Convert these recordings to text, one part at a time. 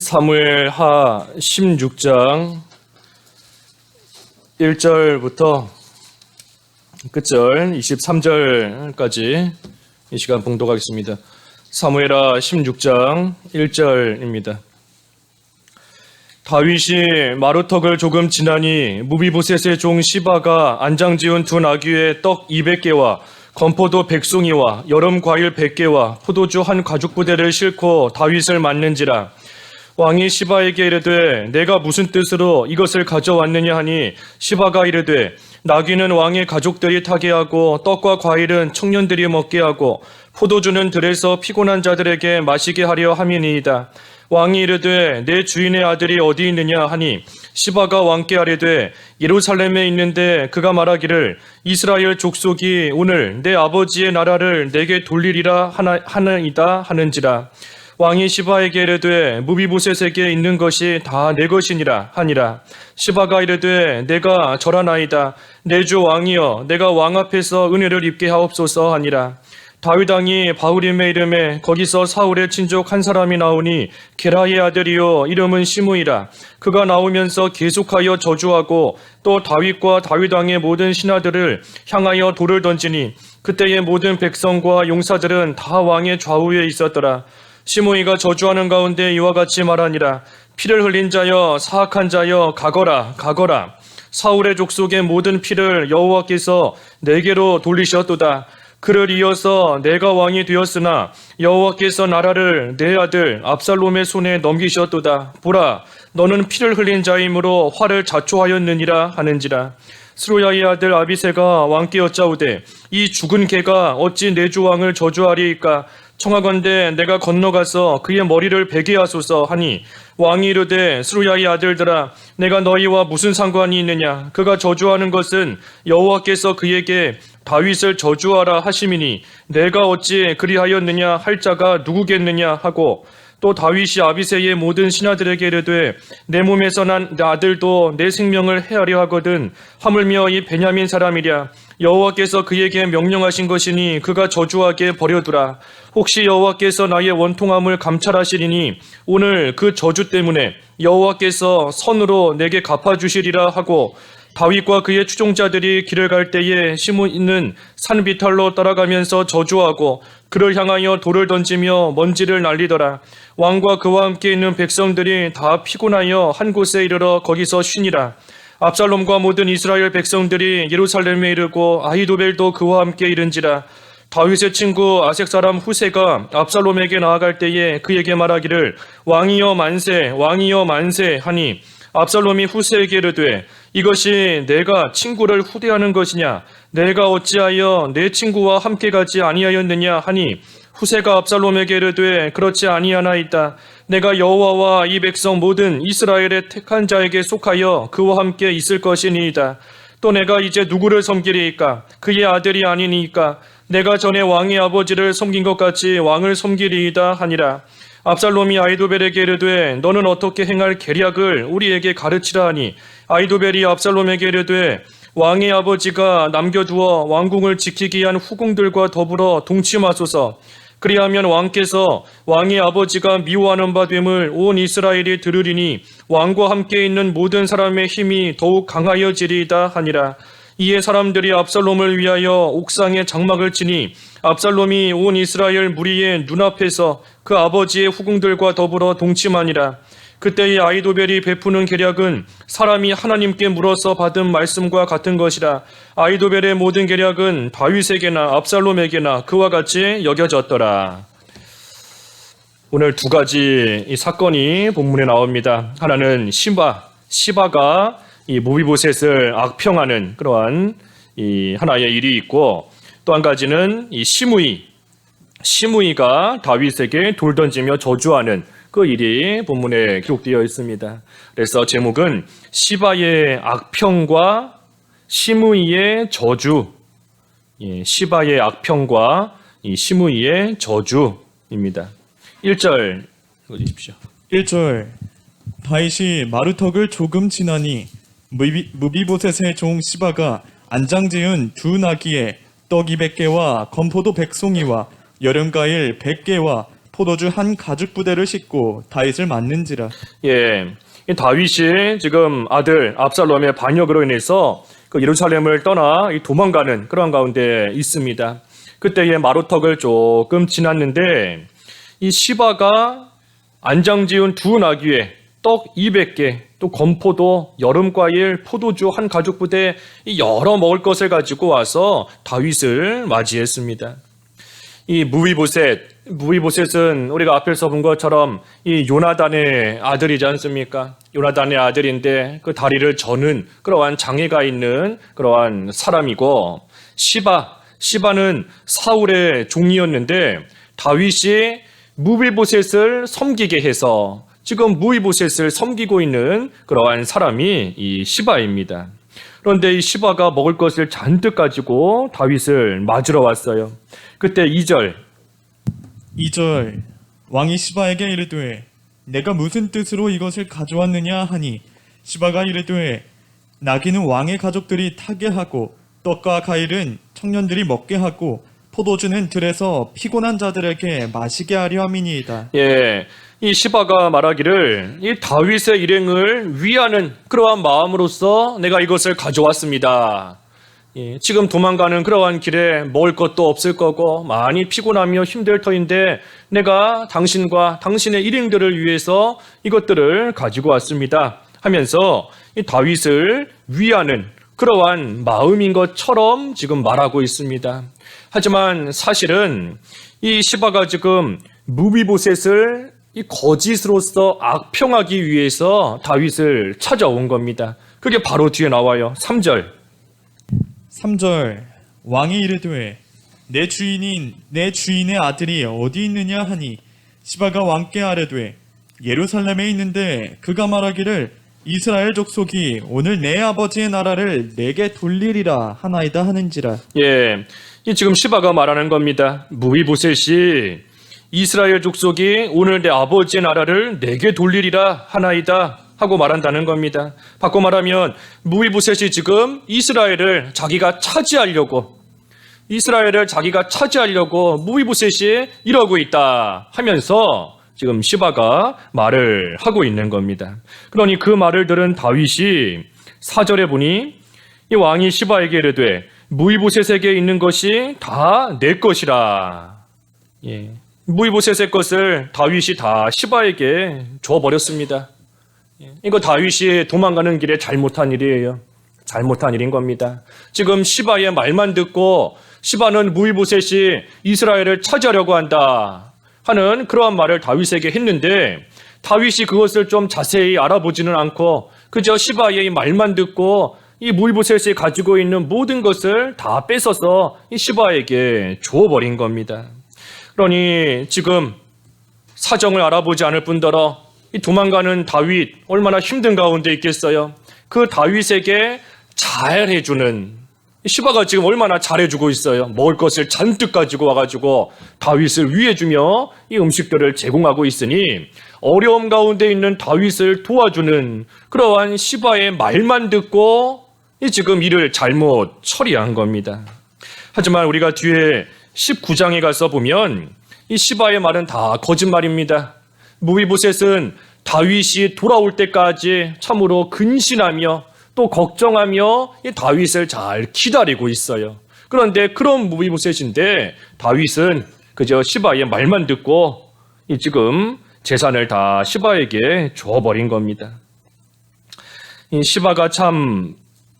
사무엘하 16장 1절부터 끝절 23절까지 이 시간 봉독하겠습니다. 사무엘하 16장 1절입니다. 다윗이 마루턱을 조금 지나니 무비보셋의 종 시바가 안장 지은 두 나귀에 떡 200개와 건포도 100송이와 여름 과일 100개와 포도주 한 가죽 부대를 싣고 다윗을 맞는지라. 왕이 시바에게 이르되 내가 무슨 뜻으로 이것을 가져왔느냐 하니 시바가 이르되 나귀는 왕의 가족들이 타게 하고 떡과 과일은 청년들이 먹게 하고 포도주는 들에서 피곤한 자들에게 마시게 하려 함이니이다. 왕이 이르되 내 주인의 아들이 어디 있느냐 하니 시바가 왕께 아뢰되 예루살렘에 있는데 그가 말하기를 이스라엘 족속이 오늘 내 아버지의 나라를 내게 돌리리라 하나이다 하는지라. 왕이 시바에게 이르되 무비보셋에게 있는 것이 다 내 것이니라 하니라. 시바가 이르되 내가 절하나이다. 내 주 왕이여 내가 왕 앞에서 은혜를 입게 하옵소서 하니라. 다윗 왕이 바후림의 이름에 거기서 사울의 친족 한 사람이 나오니 게라의 아들이요 이름은 시므이라. 그가 나오면서 계속하여 저주하고 또 다윗과 다윗 왕의 모든 신하들을 향하여 돌을 던지니 그때의 모든 백성과 용사들은 다 왕의 좌우에 있었더라. 시므이가 저주하는 가운데 이와 같이 말하니라. 피를 흘린 자여 사악한 자여 가거라 가거라. 사울의 족속의 모든 피를 여호와께서 내게로 돌리셨도다. 그를 이어서 내가 왕이 되었으나 여호와께서 나라를 내 아들 압살롬의 손에 넘기셨도다. 보라 너는 피를 흘린 자이므로 화를 자초하였느니라 하는지라. 스루야의 아들 아비새가 왕께 여짜오되 이 죽은 개가 어찌 내 주 왕을 저주하리이까. 청하건대 내가 건너가서 그의 머리를 베게 하소서 하니 왕이 이르되 스루야의 아들들아 내가 너희와 무슨 상관이 있느냐. 그가 저주하는 것은 여호와께서 그에게 다윗을 저주하라 하심이니 내가 어찌 그리하였느냐 할 자가 누구겠느냐 하고 또 다윗이 아비새의 모든 신하들에게 이르되 내 몸에서 난 내 아들도 내 생명을 해하려 하거든 하물며 이 베냐민 사람이랴. 여호와께서 그에게 명령하신 것이니 그가 저주하게 버려두라. 혹시 여호와께서 나의 원통함을 감찰하시리니 오늘 그 저주 때문에 여호와께서 선으로 내게 갚아주시리라 하고 다윗과 그의 추종자들이 길을 갈 때에 시므이는 산 비탈로 따라가면서 저주하고 그를 향하여 돌을 던지며 먼지를 날리더라. 왕과 그와 함께 있는 백성들이 다 피곤하여 한 곳에 이르러 거기서 쉬니라. 압살롬과 모든 이스라엘 백성들이 예루살렘에 이르고 아히도벨도 그와 함께 이른지라. 다윗의 친구 아색 사람 후세가 압살롬에게 나아갈 때에 그에게 말하기를 왕이여 만세 왕이여 만세 하니 압살롬이 후세에게 이르되 이것이 내가 친구를 후대하는 것이냐. 내가 어찌하여 내 친구와 함께 가지 아니하였느냐 하니 후세가 압살롬에게 이르되 그렇지 아니하나이다. 내가 여호와와 이 백성 모든 이스라엘의 택한 자에게 속하여 그와 함께 있을 것이니이다. 또 내가 이제 누구를 섬기리이까. 그의 아들이 아니니까. 내가 전에 왕의 아버지를 섬긴 것 같이 왕을 섬기리이다 하니라. 압살롬이 아히도벨에게 이르되 너는 어떻게 행할 계략을 우리에게 가르치라 하니 아히도벨이 압살롬에게 이르되 왕의 아버지가 남겨두어 왕궁을 지키기 위한 후궁들과 더불어 동침하소서. 그리하면 왕께서 왕의 아버지가 미워하는 바 됨을 온 이스라엘이 들으리니 왕과 함께 있는 모든 사람의 힘이 더욱 강하여지리이다 하니라. 이에 사람들이 압살롬을 위하여 옥상에 장막을 치니 압살롬이 온 이스라엘 무리의 눈앞에서 그 아버지의 후궁들과 더불어 동침하니라. 그때의 아히도벨이 베푸는 계략은 사람이 하나님께 물어서 받은 말씀과 같은 것이라. 아히도벨의 모든 계략은 다윗에게나 압살롬에게나 그와 같이 여겨졌더라. 오늘 두 가지 이 사건이 본문에 나옵니다. 하나는 시바가 이 무비보셋을 악평하는 그러한 이 하나의 일이 있고 또 한 가지는 이 시므이가 다윗에게 돌 던지며 저주하는 그 일이 본문에 기록되어 있습니다. 그래서 제목은 시바의 악평과 시므이의 저주, 시바의 악평과 이 시므이의 저주입니다. 1절 읽어주십시오. 1절 다윗이 마루턱을 조금 지나니 무비보셋의 종 시바가 안장 지은 두 나귀에 떡 200개와 건포도 100송이와 여름과일 100개와 포도주 한 가죽 부대를 싣고 다윗을 맞는지라. 예, 이 다윗이 지금 아들 압살롬의 반역으로 인해서 그 예루살렘을 떠나 도망가는 그런 가운데 있습니다. 그때의 마루턱을 조금 지났는데 이 시바가 안장지은 두 나귀에 떡 200개, 또 건포도, 여름과일, 포도주 한 가죽 부대 여러 먹을 것을 가지고 와서 다윗을 맞이했습니다. 이 무비보셋은 우리가 앞에서 본 것처럼 이 요나단의 아들이지 않습니까? 요나단의 아들인데 그 다리를 저는 그러한 장애가 있는 그러한 사람이고, 시바는 사울의 종이었는데 다윗이 무비보셋을 섬기게 해서 지금 무비보셋을 섬기고 있는 그러한 사람이 이 시바입니다. 그런데 이 시바가 먹을 것을 잔뜩 가지고 다윗을 맞으러 왔어요. 그때 2절 왕이 시바에게 이르되 내가 무슨 뜻으로 이것을 가져왔느냐 하니 시바가 이르되 나귀는 왕의 가족들이 타게 하고 떡과 과일은 청년들이 먹게 하고 포도주는 들에서 피곤한 자들에게 마시게 하려 함이니이다. 예, 이 시바가 말하기를 이 다윗의 일행을 위하는 그러한 마음으로서 내가 이것을 가져왔습니다. 예, 지금 도망가는 그러한 길에 먹을 것도 없을 거고 많이 피곤하며 힘들 터인데 내가 당신과 당신의 일행들을 위해서 이것들을 가지고 왔습니다 하면서 이 다윗을 위하는 그러한 마음인 것처럼 지금 말하고 있습니다. 하지만 사실은 이 시바가 지금 무비보셋을 이 거짓으로서 악평하기 위해서 다윗을 찾아온 겁니다. 그게 바로 뒤에 나와요. 3절 왕이 이르되 내 주인의 아들이 어디 있느냐 하니 시바가 왕께 아뢰되 예루살렘에 있는데 그가 말하기를 이스라엘 족속이 오늘 내 아버지의 나라를 내게 돌리리라 하나이다 하는지라. 예, 이 지금 시바가 말하는 겁니다. 무비보셋이 이스라엘 족속이 오늘 내 아버지의 나라를 내게 돌리리라 하나이다 하고 말한다는 겁니다. 바꿔 말하면 무비보셋이 지금 이스라엘을 자기가 차지하려고 무비보셋이 이러고 있다 하면서 지금 시바가 말을 하고 있는 겁니다. 그러니 그 말을 들은 다윗이 4절에 보니 이 왕이 시바에게 이르되 무비보셋에게 있는 것이 다 내 것이라. 예, 무비보셋의 것을 다윗이 다 시바에게 줘버렸습니다. 이거 다윗이 도망가는 길에 잘못한 일이에요. 잘못한 일인 겁니다. 지금 시바의 말만 듣고 시바는 무비보셋이 이스라엘을 차지하려고 한다 하는 그러한 말을 다윗에게 했는데 다윗이 그것을 좀 자세히 알아보지는 않고 그저 시바의 말만 듣고 이 무비보셋이 가지고 있는 모든 것을 다 뺏어서 이 시바에게 주어버린 겁니다. 그러니 지금 사정을 알아보지 않을 뿐더러 이 도망가는 다윗 얼마나 힘든 가운데 있겠어요. 그 다윗에게 잘해주는 시바가 지금 얼마나 잘해주고 있어요. 먹을 것을 잔뜩 가지고 와가지고 다윗을 위해주며 이 음식들을 제공하고 있으니 어려움 가운데 있는 다윗을 도와주는 그러한 시바의 말만 듣고 지금 일을 잘못 처리한 겁니다. 하지만 우리가 뒤에 19장에 가서 보면 이 시바의 말은 다 거짓말입니다. 무비보셋은 다윗이 돌아올 때까지 참으로 근신하며 또 걱정하며 이 다윗을 잘 기다리고 있어요. 그런데 그런 무비보셋인데 다윗은 그저 시바의 말만 듣고 지금 재산을 다 시바에게 줘버린 겁니다. 이 시바가 참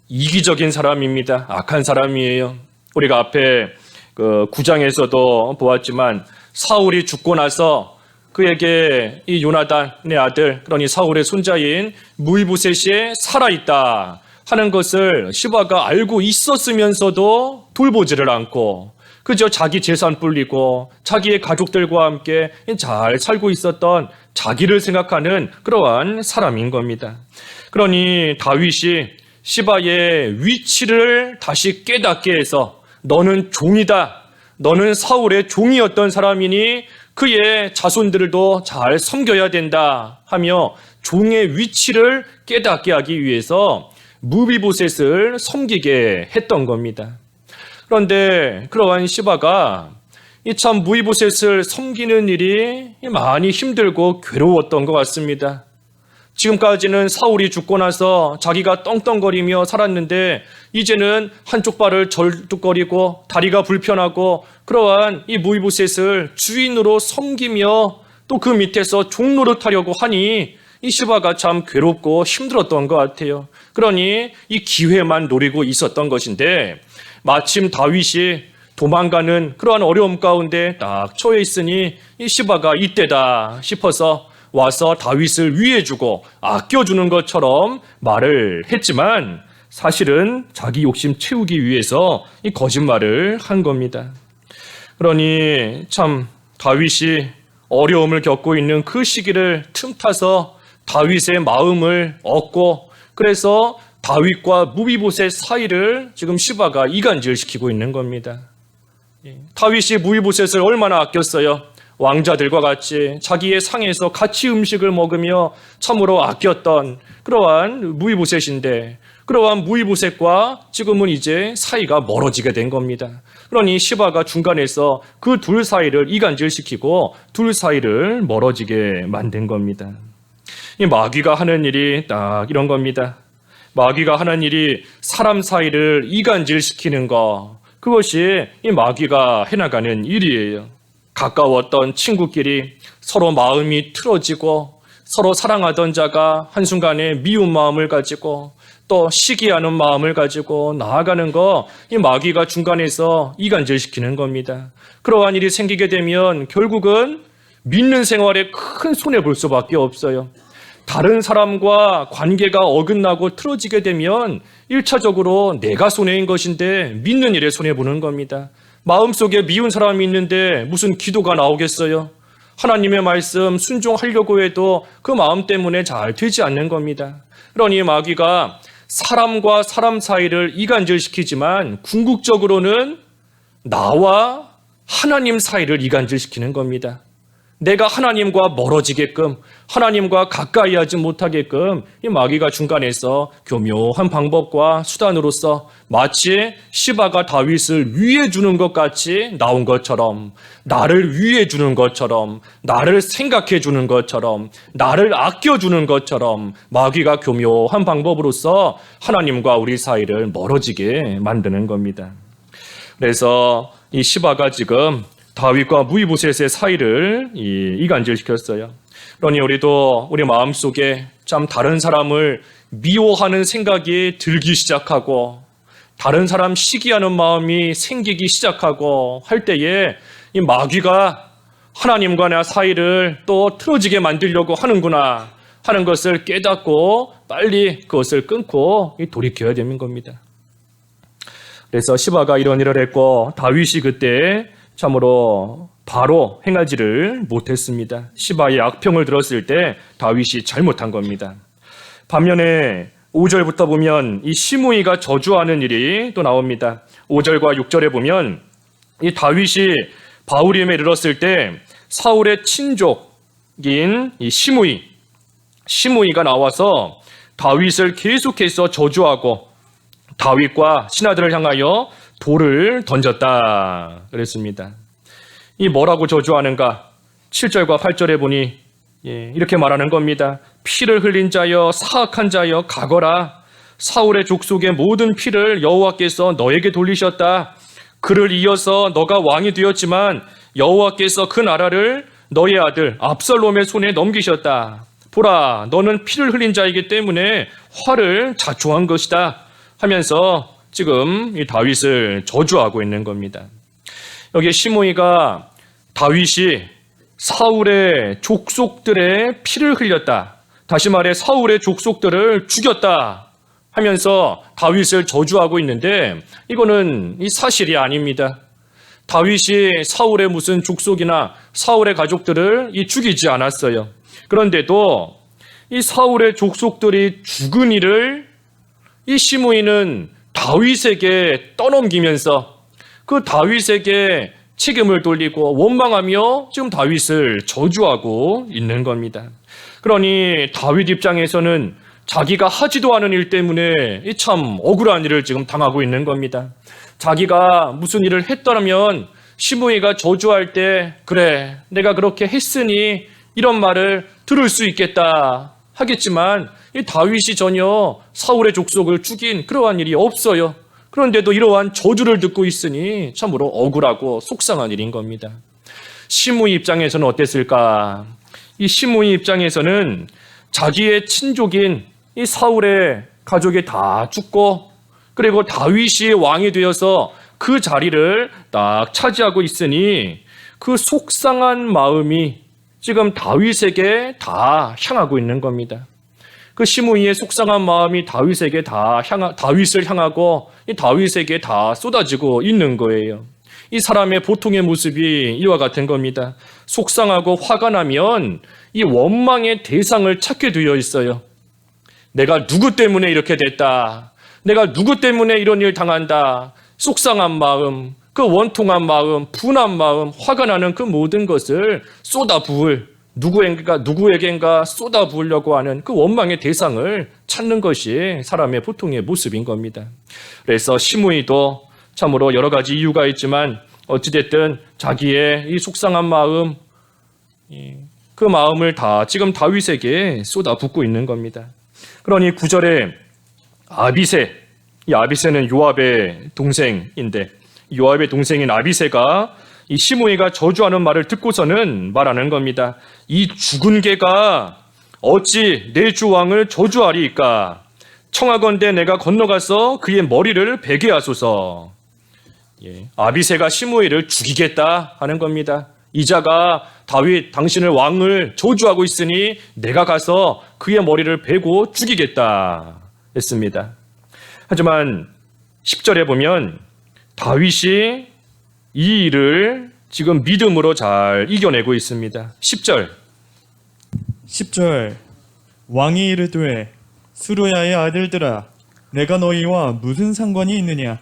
이기적인 사람입니다. 악한 사람이에요. 우리가 앞에 그 9장에서도 보았지만 사울이 죽고 나서 그에게 이 요나단의 아들, 그러니 사울의 손자인 무비보셋이 살아있다 하는 것을 시바가 알고 있었으면서도 돌보지를 않고 그저 자기 재산 불리고 자기의 가족들과 함께 잘 살고 있었던 자기를 생각하는 그러한 사람인 겁니다. 그러니 다윗이 시바의 위치를 다시 깨닫게 해서 너는 종이다. 너는 사울의 종이었던 사람이니 그의 자손들도 잘 섬겨야 된다 하며 종의 위치를 깨닫게 하기 위해서 무비보셋을 섬기게 했던 겁니다. 그런데 그러한 시바가 이 참 무이보셋을 섬기는 일이 많이 힘들고 괴로웠던 것 같습니다. 지금까지는 사울이 죽고 나서 자기가 떵떵거리며 살았는데 이제는 한쪽 발을 절뚝거리고 다리가 불편하고 그러한 이 무이보셋을 주인으로 섬기며 또 그 밑에서 종노릇하려고 하니 이 시바가 참 괴롭고 힘들었던 것 같아요. 그러니 이 기회만 노리고 있었던 것인데 마침 다윗이 도망가는 그러한 어려움 가운데 딱 처해 있으니 이 시바가 이때다 싶어서 와서 다윗을 위해주고 아껴주는 것처럼 말을 했지만 사실은 자기 욕심 채우기 위해서 이 거짓말을 한 겁니다. 그러니 참 다윗이 어려움을 겪고 있는 그 시기를 틈타서 다윗의 마음을 얻고 그래서 다윗과 무비보셋 사이를 지금 시바가 이간질시키고 있는 겁니다. 다윗이 무비보셋을 얼마나 아꼈어요. 왕자들과 같이 자기의 상에서 같이 음식을 먹으며 참으로 아꼈던 그러한 무비보셋인데 그러한 무비보셋과 지금은 이제 사이가 멀어지게 된 겁니다. 그러니 시바가 중간에서 그 둘 사이를 이간질시키고 둘 사이를 멀어지게 만든 겁니다. 이 마귀가 하는 일이 딱 이런 겁니다. 마귀가 하는 일이 사람 사이를 이간질시키는 거, 그것이 이 마귀가 해나가는 일이에요. 가까웠던 친구끼리 서로 마음이 틀어지고 서로 사랑하던 자가 한순간에 미운 마음을 가지고 또 시기하는 마음을 가지고 나아가는 거, 이 마귀가 중간에서 이간질시키는 겁니다. 그러한 일이 생기게 되면 결국은 믿는 생활에 큰 손해볼 수밖에 없어요. 다른 사람과 관계가 어긋나고 틀어지게 되면 1차적으로 내가 손해인 것인데 믿는 일에 손해보는 겁니다. 마음속에 미운 사람이 있는데 무슨 기도가 나오겠어요? 하나님의 말씀 순종하려고 해도 그 마음 때문에 잘 되지 않는 겁니다. 그러니 마귀가 사람과 사람 사이를 이간질시키지만 궁극적으로는 나와 하나님 사이를 이간질시키는 겁니다. 내가 하나님과 멀어지게끔, 하나님과 가까이 하지 못하게끔 이 마귀가 중간에서 교묘한 방법과 수단으로서 마치 시바가 다윗을 위해 주는 것 같이 나온 것처럼, 나를 위해 주는 것처럼, 나를 생각해 주는 것처럼, 나를 아껴 주는 것처럼 마귀가 교묘한 방법으로서 하나님과 우리 사이를 멀어지게 만드는 겁니다. 그래서 이 시바가 지금 다윗과 무이보셋의 사이를 이간질시켰어요. 그러니 우리도 우리 마음속에 참 다른 사람을 미워하는 생각이 들기 시작하고 다른 사람 시기하는 마음이 생기기 시작하고 할 때에 이 마귀가 하나님과 나 사이를 또 틀어지게 만들려고 하는구나 하는 것을 깨닫고 빨리 그것을 끊고 돌이켜야 되는 겁니다. 그래서 시바가 이런 일을 했고 다윗이 그때 참으로 바로 행하지를 못했습니다. 시바의 악평을 들었을 때 다윗이 잘못한 겁니다. 반면에 5절부터 보면 이 시므이가 저주하는 일이 또 나옵니다. 5절과 6절에 보면 이 다윗이 바후림에 이르렀을 때 사울의 친족인 이 시므이가 나와서 다윗을 계속해서 저주하고 다윗과 신하들을 향하여 돌을 던졌다 그랬습니다. 이 뭐라고 저주하는가? 7절과 8절에 보니 이렇게 말하는 겁니다. 피를 흘린 자여 사악한 자여 가거라. 사울의 족속의 모든 피를 여호와께서 너에게 돌리셨다. 그를 이어서 너가 왕이 되었지만 여호와께서 그 나라를 너의 아들 압살롬의 손에 넘기셨다. 보라, 너는 피를 흘린 자이기 때문에 화를 자초한 것이다 하면서 지금 이 다윗을 저주하고 있는 겁니다. 여기 시므이가 다윗이 사울의 족속들의 피를 흘렸다. 다시 말해 사울의 족속들을 죽였다 하면서 다윗을 저주하고 있는데 이거는 이 사실이 아닙니다. 다윗이 사울의 무슨 족속이나 사울의 가족들을 죽이지 않았어요. 그런데도 이 사울의 족속들이 죽은 일을 이 시므이는 다윗에게 떠넘기면서 그 다윗에게 책임을 돌리고 원망하며 지금 다윗을 저주하고 있는 겁니다. 그러니 다윗 입장에서는 자기가 하지도 않은 일 때문에 참 억울한 일을 지금 당하고 있는 겁니다. 자기가 무슨 일을 했더라면 시므이가 저주할 때 그래 내가 그렇게 했으니 이런 말을 들을 수 있겠다 하겠지만 이 다윗이 전혀 사울의 족속을 죽인 그러한 일이 없어요. 그런데도 이러한 저주를 듣고 있으니 참으로 억울하고 속상한 일인 겁니다. 시므이 입장에서는 어땠을까? 이 시므이 입장에서는 자기의 친족인 이 사울의 가족이 다 죽고 그리고 다윗이 왕이 되어서 그 자리를 딱 차지하고 있으니 그 속상한 마음이 지금 다윗에게 다 향하고 있는 겁니다. 그 시므이의 속상한 마음이 다윗을 향하고 이 다윗에게 다 쏟아지고 있는 거예요. 이 사람의 보통의 모습이 이와 같은 겁니다. 속상하고 화가 나면 이 원망의 대상을 찾게 되어 있어요. 내가 누구 때문에 이렇게 됐다. 내가 누구 때문에 이런 일 당한다. 속상한 마음, 그 원통한 마음, 분한 마음, 화가 나는 그 모든 것을 쏟아부을 누구에겐가 쏟아부으려고 하는 그 원망의 대상을 찾는 것이 사람의 보통의 모습인 겁니다. 그래서 시므이도 참으로 여러 가지 이유가 있지만 어찌됐든 자기의 이 속상한 마음, 그 마음을 다 지금 다윗에게 쏟아붓고 있는 겁니다. 그러니 9절에 아비새, 이 아비새는 요압의 동생인데 요압의 동생인 아비새가 이 시므이가 저주하는 말을 듣고서는 말하는 겁니다. 이 죽은 개가 어찌 내 주 왕을 저주하리이까? 청하건대 내가 건너가서 그의 머리를 베게 하소서. 아비새가 시므이를 죽이겠다 하는 겁니다. 이자가 다윗 당신을 왕을 저주하고 있으니 내가 가서 그의 머리를 베고 죽이겠다 했습니다. 하지만 10절에 보면 다윗이 이 일을 지금 믿음으로 잘 이겨내고 있습니다. 10절 왕이 이르되 수르야의 아들들아 내가 너희와 무슨 상관이 있느냐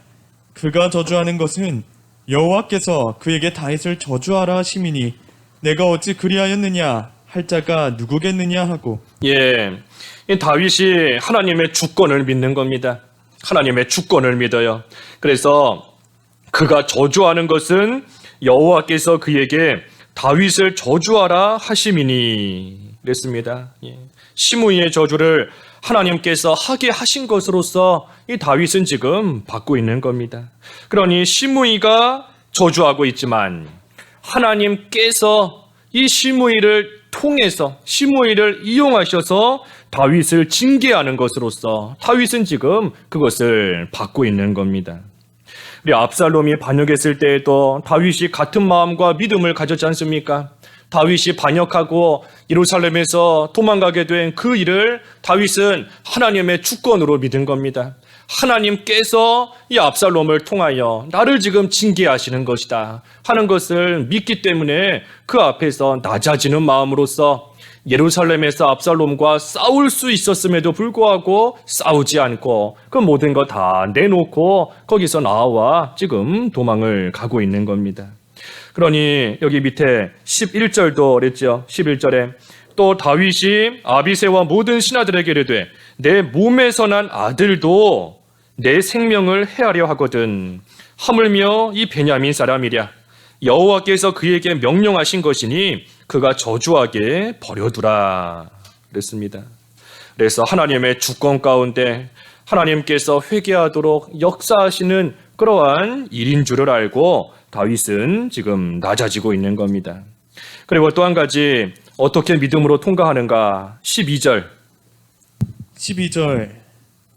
그가 저주하는 것은 여호와께서 그에게 다윗을 저주하라 하심이니 내가 어찌 그리하였느냐 할 자가 누구겠느냐 하고. 이 다윗이 하나님의 주권을 믿는 겁니다. 하나님의 주권을 믿어요. 그래서 그가 저주하는 것은 여호와께서 그에게 다윗을 저주하라 하심이니 그랬습니다. 시므이의 저주를 하나님께서 하게 하신 것으로서 이 다윗은 지금 받고 있는 겁니다. 그러니 시므이가 저주하고 있지만 하나님께서 이 시므이를 통해서 시므이를 이용하셔서 다윗을 징계하는 것으로서 다윗은 지금 그것을 받고 있는 겁니다. 우리 압살롬이 반역했을 때에도 다윗이 같은 마음과 믿음을 가졌지 않습니까? 다윗이 반역하고 예루살렘에서 도망가게 된 그 일을 다윗은 하나님의 주권으로 믿은 겁니다. 하나님께서 이 압살롬을 통하여 나를 지금 징계하시는 것이다 하는 것을 믿기 때문에 그 앞에서 낮아지는 마음으로써 예루살렘에서 압살롬과 싸울 수 있었음에도 불구하고 싸우지 않고 그 모든 거 다 내놓고 거기서 나와 지금 도망을 가고 있는 겁니다. 그러니 여기 밑에 11절도 그랬죠. 11절에 또 다윗이 아비새와 모든 신하들에게 이르되 내 몸에서 난 아들도 내 생명을 해하려 하거든 하물며 이 베냐민 사람이랴 여호와께서 그에게 명령하신 것이니 그가 저주하게 버려두라 그랬습니다. 그래서 하나님의 주권 가운데 하나님께서 회개하도록 역사하시는 그러한 일인 줄을 알고 다윗은 지금 낮아지고 있는 겁니다. 그리고 또 한 가지 어떻게 믿음으로 통과하는가 12절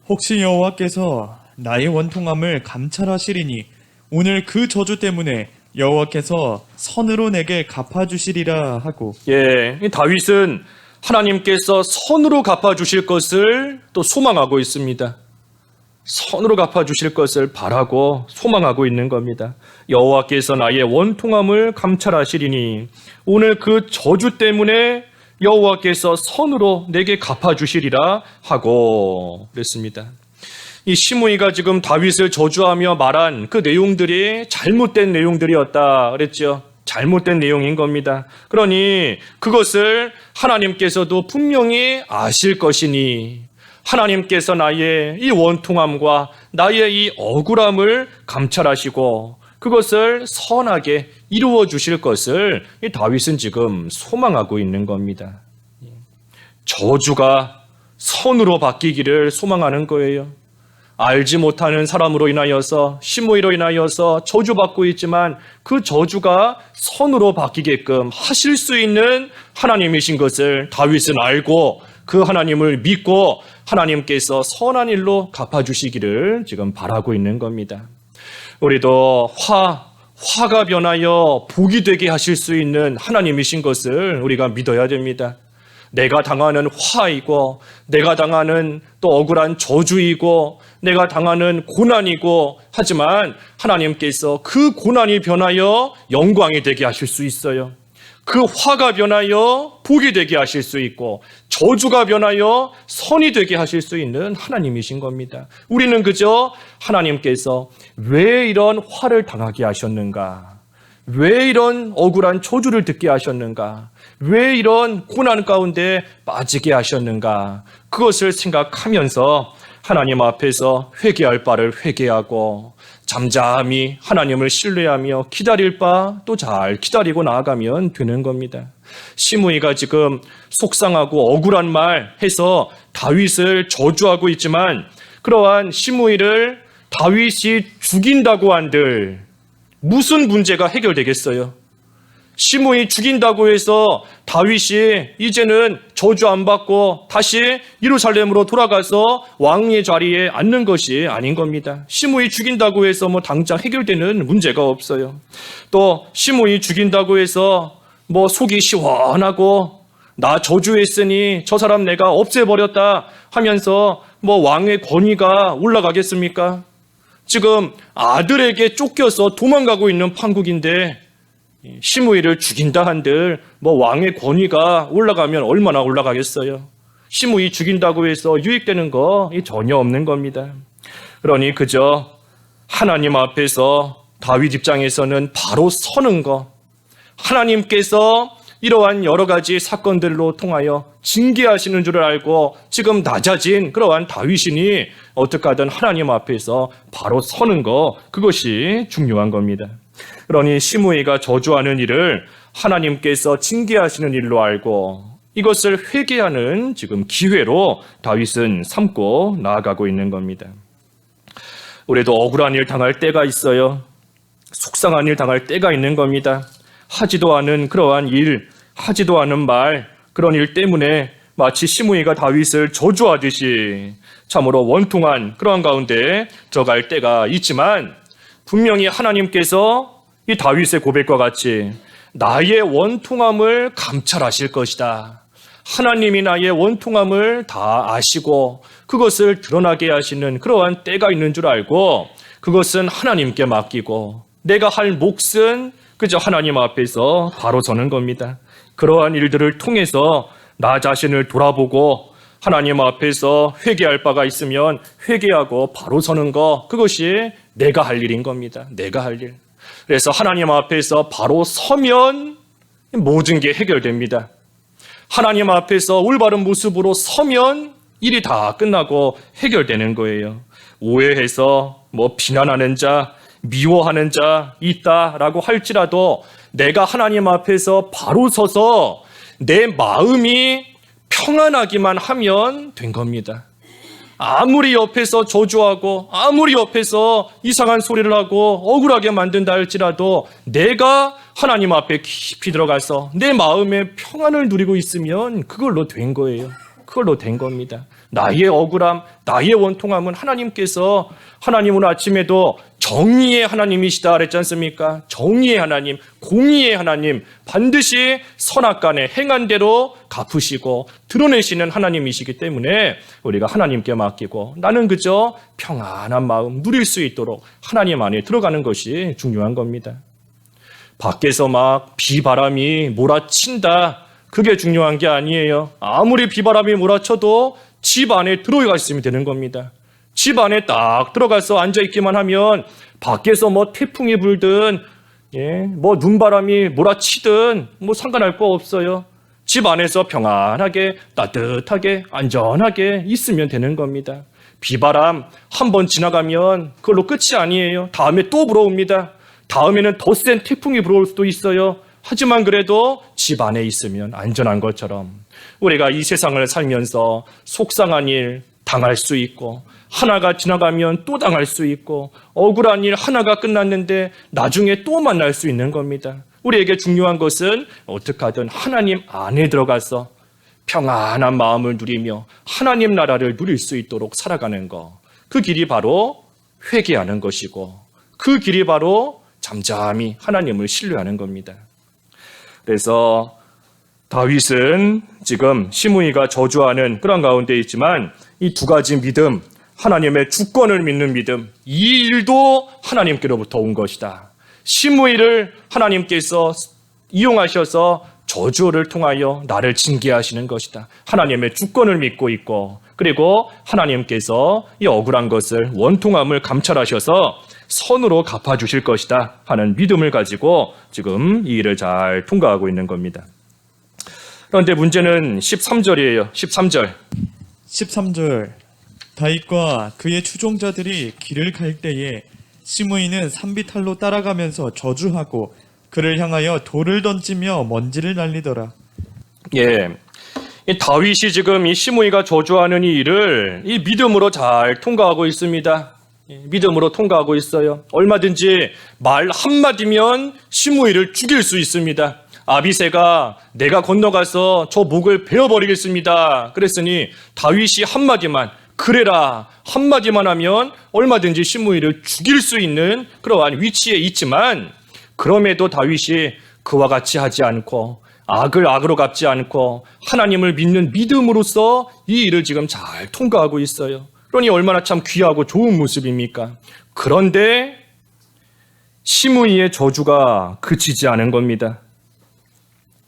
혹시 여호와께서 나의 원통함을 감찰하시리니 오늘 그 저주 때문에 여호와께서 선으로 내게 갚아주시리라 하고. 이 다윗은 하나님께서 선으로 갚아주실 것을 또 소망하고 있습니다. 선으로 갚아주실 것을 바라고 소망하고 있는 겁니다. 여호와께서 나의 원통함을 감찰하시리니 오늘 그 저주 때문에 여호와께서 선으로 내게 갚아주시리라 하고 그랬습니다. 이 시므이가 지금 다윗을 저주하며 말한 그 내용들이 잘못된 내용들이었다 그랬죠. 잘못된 내용인 겁니다. 그러니 그것을 하나님께서도 분명히 아실 것이니 하나님께서 나의 이 원통함과 나의 이 억울함을 감찰하시고 그것을 선하게 이루어 주실 것을 이 다윗은 지금 소망하고 있는 겁니다. 저주가 선으로 바뀌기를 소망하는 거예요. 알지 못하는 사람으로 인하여서 시므이로 인하여서 저주받고 있지만 그 저주가 선으로 바뀌게끔 하실 수 있는 하나님이신 것을 다윗은 알고 그 하나님을 믿고 하나님께서 선한 일로 갚아주시기를 지금 바라고 있는 겁니다. 우리도 화가 변하여 복이 되게 하실 수 있는 하나님이신 것을 우리가 믿어야 됩니다. 내가 당하는 화이고 내가 당하는 또 억울한 저주이고 내가 당하는 고난이고 하지만 하나님께서 그 고난이 변하여 영광이 되게 하실 수 있어요. 그 화가 변하여 복이 되게 하실 수 있고 저주가 변하여 선이 되게 하실 수 있는 하나님이신 겁니다. 우리는 그저 하나님께서 왜 이런 화를 당하게 하셨는가? 왜 이런 억울한 저주를 듣게 하셨는가? 왜 이런 고난 가운데 빠지게 하셨는가? 그것을 생각하면서 하나님 앞에서 회개할 바를 회개하고 잠잠히 하나님을 신뢰하며 기다릴 바 또 잘 기다리고 나아가면 되는 겁니다. 시므이가 지금 속상하고 억울한 말 해서 다윗을 저주하고 있지만 그러한 시므이를 다윗이 죽인다고 한들 무슨 문제가 해결되겠어요? 시므이 죽인다고 해서 다윗이 이제는 저주 안 받고 다시 예루살렘으로 돌아가서 왕의 자리에 앉는 것이 아닌 겁니다. 시므이 죽인다고 해서 당장 해결되는 문제가 없어요. 또 시므이 죽인다고 해서 속이 시원하고 나 저주했으니 저 사람 내가 없애버렸다 하면서 왕의 권위가 올라가겠습니까? 지금 아들에게 쫓겨서 도망가고 있는 판국인데 시므이를 죽인다 한들 왕의 권위가 올라가면 얼마나 올라가겠어요. 시므이 죽인다고 해서 유익되는 거 전혀 없는 겁니다. 그러니 그저 하나님 앞에서 다윗 입장에서는 바로 서는 거, 하나님께서 이러한 여러 가지 사건들로 통하여 징계하시는 줄을 알고 지금 낮아진 그러한 다윗이니 어떻게 하든 하나님 앞에서 바로 서는 거, 그것이 중요한 겁니다. 그러니 시므이가 저주하는 일을 하나님께서 징계하시는 일로 알고 이것을 회개하는 지금 기회로 다윗은 삼고 나아가고 있는 겁니다. 우리도 억울한 일 당할 때가 있어요. 속상한 일 당할 때가 있는 겁니다. 하지도 않은 그러한 일, 하지도 않은 말, 그런 일 때문에 마치 시므이가 다윗을 저주하듯이 참으로 원통한 그러한 가운데 들어갈 때가 있지만 분명히 하나님께서 이 다윗의 고백과 같이 나의 원통함을 감찰하실 것이다. 하나님이 나의 원통함을 다 아시고 그것을 드러나게 하시는 그러한 때가 있는 줄 알고 그것은 하나님께 맡기고 내가 할 몫은 그저 하나님 앞에서 바로 서는 겁니다. 그러한 일들을 통해서 나 자신을 돌아보고 하나님 앞에서 회개할 바가 있으면 회개하고 바로 서는 거, 그것이 내가 할 일인 겁니다. 내가 할 일. 그래서 하나님 앞에서 바로 서면 모든 게 해결됩니다. 하나님 앞에서 올바른 모습으로 서면 일이 다 끝나고 해결되는 거예요. 오해해서 비난하는 자, 미워하는 자 있다라고 할지라도 내가 하나님 앞에서 바로 서서 내 마음이 평안하기만 하면 된 겁니다. 아무리 옆에서 저주하고 아무리 옆에서 이상한 소리를 하고 억울하게 만든다 할지라도 내가 하나님 앞에 깊이 들어가서 내 마음의 평안을 누리고 있으면 그걸로 된 거예요. 그걸로 된 겁니다. 나의 억울함, 나의 원통함은 하나님 오늘 아침에도 정의의 하나님이시다 그랬지 않습니까? 정의의 하나님, 공의의 하나님, 반드시 선악간에 행한 대로 갚으시고 드러내시는 하나님이시기 때문에 우리가 하나님께 맡기고 나는 그저 평안한 마음 누릴 수 있도록 하나님 안에 들어가는 것이 중요한 겁니다. 밖에서 비바람이 몰아친다, 그게 중요한 게 아니에요. 아무리 비바람이 몰아쳐도 집 안에 들어가 있으면 되는 겁니다. 집 안에 딱 들어가서 앉아있기만 하면 밖에서 태풍이 불든 눈바람이 몰아치든 상관할 거 없어요. 집 안에서 평안하게 따뜻하게 안전하게 있으면 되는 겁니다. 비바람 한 번 지나가면 그걸로 끝이 아니에요. 다음에 또 불어옵니다. 다음에는 더 센 태풍이 불어올 수도 있어요. 하지만 그래도 집 안에 있으면 안전한 것처럼 우리가 이 세상을 살면서 속상한 일 당할 수 있고 하나가 지나가면 또 당할 수 있고 억울한 일 하나가 끝났는데 나중에 또 만날 수 있는 겁니다. 우리에게 중요한 것은 어떻게 하든 하나님 안에 들어가서 평안한 마음을 누리며 하나님 나라를 누릴 수 있도록 살아가는 것. 그 길이 바로 회개하는 것이고 그 길이 바로 잠잠히 하나님을 신뢰하는 겁니다. 그래서 다윗은 지금 시므이가 저주하는 그런 가운데 있지만 이 두 가지 믿음, 하나님의 주권을 믿는 믿음, 이 일도 하나님께로부터 온 것이다. 시므이를 하나님께서 이용하셔서 저주를 통하여 나를 징계하시는 것이다. 하나님의 주권을 믿고 있고 그리고 하나님께서 이 억울한 것을 원통함을 감찰하셔서 선으로 갚아주실 것이다 하는 믿음을 가지고 지금 이 일을 잘 통과하고 있는 겁니다. 그런데 문제는 13절이에요. 13절 다윗과 그의 추종자들이 길을 갈 때에 시므이는 산비탈로 따라가면서 저주하고 그를 향하여 돌을 던지며 먼지를 날리더라. 예, 이 다윗이 지금 이 시므이가 저주하는 이 일을 이 믿음으로 잘 통과하고 있습니다. 믿음으로 통과하고 있어요. 얼마든지 말 한마디면 시므이를 죽일 수 있습니다. 아비새가 내가 건너가서 저 목을 베어버리겠습니다. 그랬으니 다윗이 한마디만 그래라 한마디만 하면 얼마든지 시므이를 죽일 수 있는 그러한 위치에 있지만 그럼에도 다윗이 그와 같이 하지 않고 악을 악으로 갚지 않고 하나님을 믿는 믿음으로써 이 일을 지금 잘 통과하고 있어요. 그러니 얼마나 참 귀하고 좋은 모습입니까? 그런데 시므이의 저주가 그치지 않은 겁니다.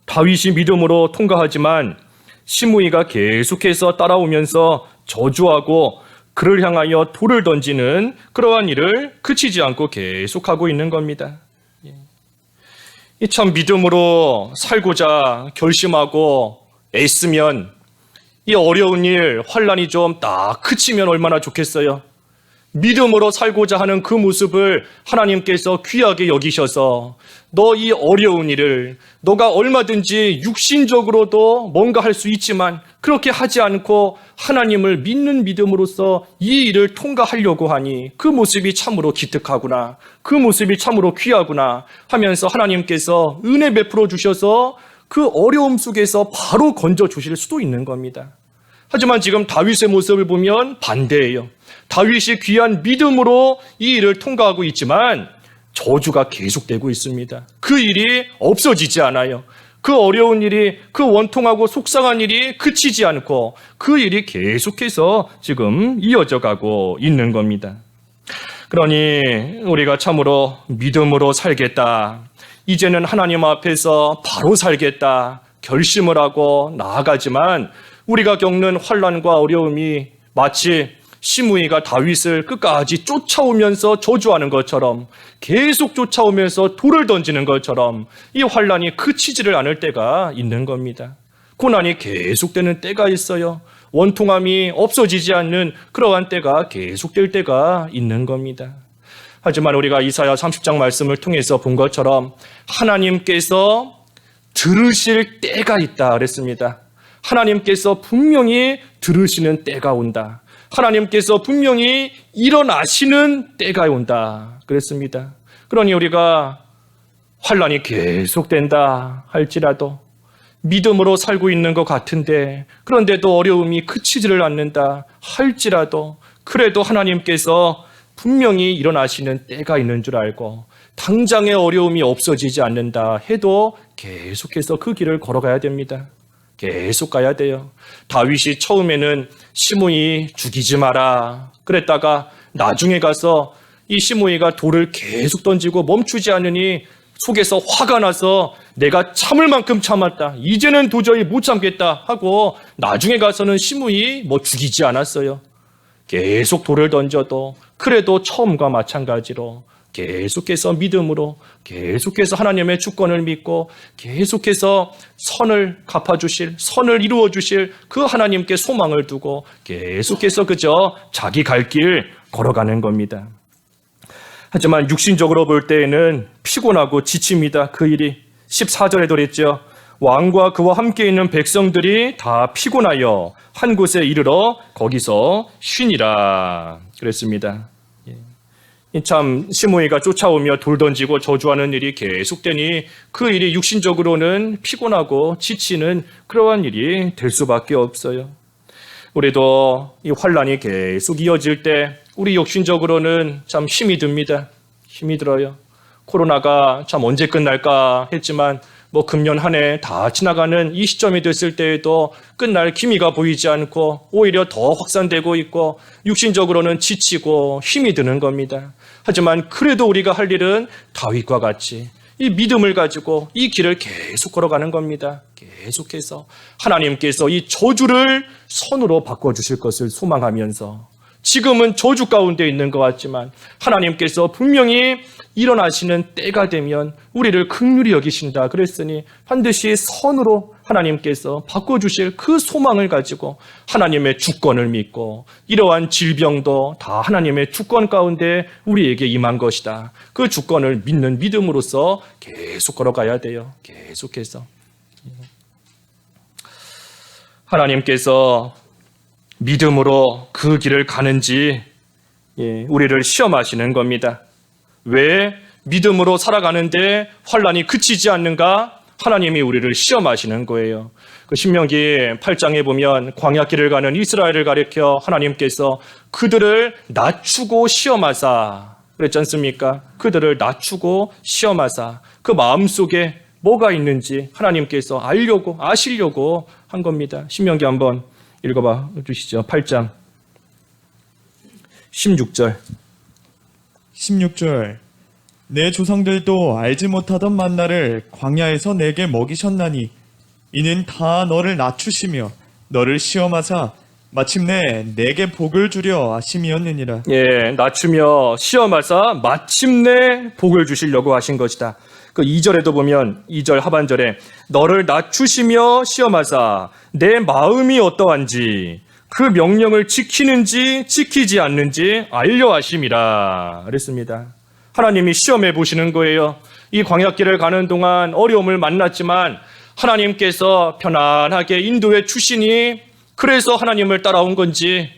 다윗이 믿음으로 통과하지만 시므이가 계속해서 따라오면서 저주하고 그를 향하여 돌을 던지는 그러한 일을 그치지 않고 계속하고 있는 겁니다. 이 참 믿음으로 살고자 결심하고 애쓰면 이 어려운 일, 환난이 좀 딱 그치면 얼마나 좋겠어요. 믿음으로 살고자 하는 그 모습을 하나님께서 귀하게 여기셔서 너 이 어려운 일을 너가 얼마든지 육신적으로도 뭔가 할 수 있지만 그렇게 하지 않고 하나님을 믿는 믿음으로써 이 일을 통과하려고 하니 그 모습이 참으로 기특하구나. 그 모습이 참으로 귀하구나 하면서 하나님께서 은혜 베풀어 주셔서 그 어려움 속에서 바로 건져 주실 수도 있는 겁니다. 하지만 지금 다윗의 모습을 보면 반대예요. 다윗이 귀한 믿음으로 이 일을 통과하고 있지만 저주가 계속되고 있습니다. 그 일이 없어지지 않아요. 그 어려운 일이, 그 원통하고 속상한 일이 그치지 않고 그 일이 계속해서 지금 이어져 가고 있는 겁니다. 그러니 우리가 참으로 믿음으로 살겠다. 이제는 하나님 앞에서 바로 살겠다. 결심을 하고 나아가지만 우리가 겪는 환난과 어려움이 마치 시므이가 다윗을 끝까지 쫓아오면서 저주하는 것처럼 계속 쫓아오면서 돌을 던지는 것처럼 이 환난이 그치지를 않을 때가 있는 겁니다. 고난이 계속되는 때가 있어요. 원통함이 없어지지 않는 그러한 때가 계속될 때가 있는 겁니다. 하지만 우리가 이사야 30장 말씀을 통해서 본 것처럼 하나님께서 들으실 때가 있다 그랬습니다. 하나님께서 분명히 들으시는 때가 온다. 하나님께서 분명히 일어나시는 때가 온다 그랬습니다. 그러니 우리가 환난이 계속된다 할지라도 믿음으로 살고 있는 것 같은데 그런데도 어려움이 그치지를 않는다 할지라도 그래도 하나님께서 분명히 일어나시는 때가 있는 줄 알고 당장의 어려움이 없어지지 않는다 해도 계속해서 그 길을 걸어가야 됩니다. 계속 가야 돼요. 다윗이 처음에는 시므이 죽이지 마라 그랬다가 나중에 가서 이 시므이가 돌을 계속 던지고 멈추지 않으니 속에서 화가 나서 내가 참을 만큼 참았다. 이제는 도저히 못 참겠다 하고 나중에 가서는 시므이 죽이지 않았어요. 계속 돌을 던져도 그래도 처음과 마찬가지로 계속해서 믿음으로 계속해서 하나님의 주권을 믿고 계속해서 선을 갚아주실 선을 이루어주실 그 하나님께 소망을 두고 계속해서 그저 자기 갈 길 걸어가는 겁니다. 하지만 육신적으로 볼 때에는 피곤하고 지칩니다. 그 일이 14절에도 그랬죠. 왕과 그와 함께 있는 백성들이 다 피곤하여 한 곳에 이르러 거기서 쉬니라 그랬습니다. 참 시므이가 쫓아오며 돌 던지고 저주하는 일이 계속되니 그 일이 육신적으로는 피곤하고 지치는 그러한 일이 될 수밖에 없어요. 우리도 이 환란이 계속 이어질 때 우리 육신적으로는 참 힘이 듭니다. 힘이 들어요. 코로나가 참 언제 끝날까 했지만 금년 한 해 다 지나가는 이 시점이 됐을 때에도 끝날 기미가 보이지 않고 오히려 더 확산되고 있고 육신적으로는 지치고 힘이 드는 겁니다. 하지만 그래도 우리가 할 일은 다윗과 같이 이 믿음을 가지고 이 길을 계속 걸어가는 겁니다. 계속해서 하나님께서 이 저주를 선으로 바꿔주실 것을 소망하면서 지금은 저주 가운데 있는 것 같지만 하나님께서 분명히 일어나시는 때가 되면 우리를 긍휼히 여기신다 그랬으니 반드시 선으로 하나님께서 바꿔주실 그 소망을 가지고 하나님의 주권을 믿고 이러한 질병도 다 하나님의 주권 가운데 우리에게 임한 것이다. 그 주권을 믿는 믿음으로써 계속 걸어가야 돼요. 계속해서. 하나님께서 믿음으로 그 길을 가는지 우리를 시험하시는 겁니다. 왜 믿음으로 살아가는데 환란이 그치지 않는가? 하나님이 우리를 시험하시는 거예요. 그 신명기 8장에 보면 광야길을 가는 이스라엘을 가리켜 하나님께서 그들을 낮추고 시험하사 그랬지 않습니까? 그들을 낮추고 시험하사 그 마음속에 뭐가 있는지 하나님께서 아시려고 한 겁니다. 신명기 한번 읽어봐 주시죠. 8장 16절 16절 내 조상들도 알지 못하던 만나를 광야에서 내게 먹이셨나니 이는 다 너를 낮추시며 너를 시험하사 마침내 내게 복을 주려 하심이었느니라. 낮추며 시험하사 마침내 복을 주시려고 하신 것이다. 그 2절에도 보면 2절 하반절에 너를 낮추시며 시험하사 내 마음이 어떠한지 그 명령을 지키는지 지키지 않는지 알려 하심이라 그랬습니다. 하나님이 시험해 보시는 거예요. 이 광야길을 가는 동안 어려움을 만났지만 하나님께서 편안하게 인도해 주시니 그래서 하나님을 따라온 건지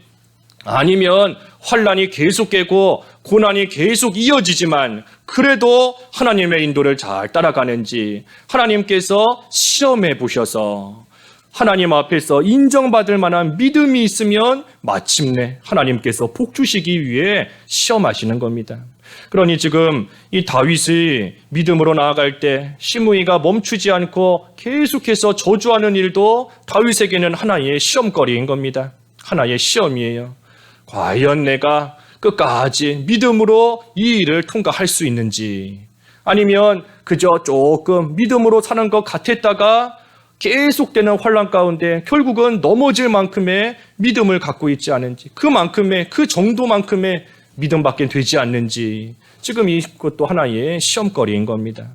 아니면 환란이 계속되고 고난이 계속 이어지지만 그래도 하나님의 인도를 잘 따라가는지 하나님께서 시험해 보셔서 하나님 앞에서 인정받을 만한 믿음이 있으면 마침내 하나님께서 복 주시기 위해 시험하시는 겁니다. 그러니 지금 이 다윗이 믿음으로 나아갈 때 시므이가 멈추지 않고 계속해서 저주하는 일도 다윗에게는 하나의 시험거리인 겁니다. 하나의 시험이에요. 과연 내가 끝까지 믿음으로 이 일을 통과할 수 있는지 아니면 그저 조금 믿음으로 사는 것 같았다가 계속되는 환란 가운데 결국은 넘어질 만큼의 믿음을 갖고 있지 않은지 그 정도만큼의 믿음밖에 되지 않는지 지금 이것도 하나의 시험거리인 겁니다.